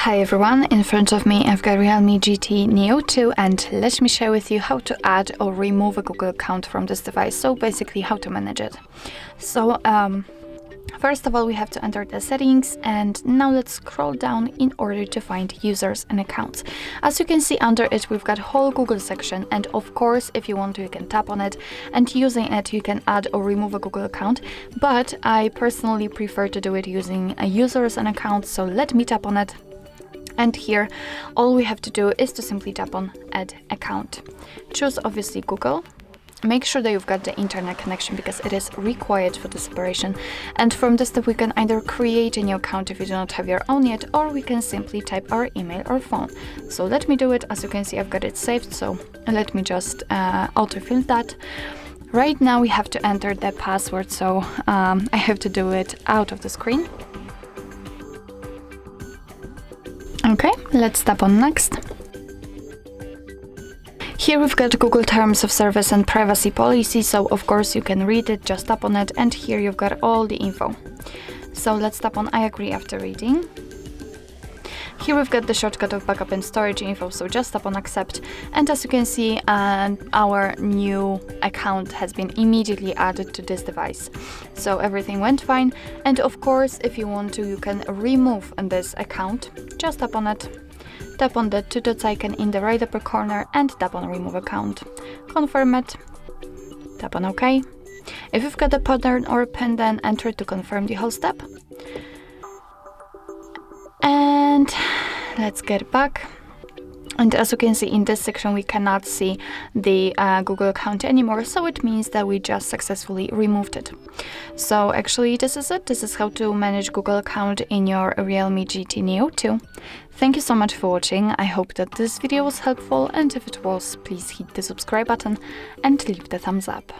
Hi everyone, in front of me I've got REALME GT Neo 2 and let me share with you how to add or remove a Google account from this device, so basically how to manage it. So first of all we have to enter the settings, and now let's scroll down in order to find users and accounts. As you can see under it we've got whole Google section, and of course if you want to you can tap on it, and using it you can add or remove a Google account, but I personally prefer to do it using a users and accounts, so let me tap on it. And here all we have to do is to simply tap on add account. Choose obviously Google. Make sure that you've got the internet connection because it is required for this operation. And from this step we can either create a new account if you do not have your own yet, or we can simply type our email or phone. So let me do it. As you can see I've got it saved, so let me just autofill that. Right now we have to enter the password, so I have to do it out of the screen. Okay, let's tap on next. Here we've got Google Terms of Service and Privacy Policy, so of course you can read it, just tap on it, and here you've got all the info. So let's tap on I agree after reading. Here we've got the shortcut of backup and storage info, so just tap on accept, and as you can see our new account has been immediately added to this device. So everything went fine, and of course if you want to you can remove this account. Just tap on it, tap on the two dots icon in the right upper corner and tap on remove account. Confirm it, tap on OK. If you've got a pattern or a pin, then enter to confirm the whole step. And let's get back. And as you can see in this section we cannot see the Google account anymore, so it means that we just successfully removed it. So actually this is it. This is how to manage Google account in your REALME GT Neo 2. Thank you so much for watching. I hope that this video was helpful, and if it was, please hit the subscribe button and leave the thumbs up.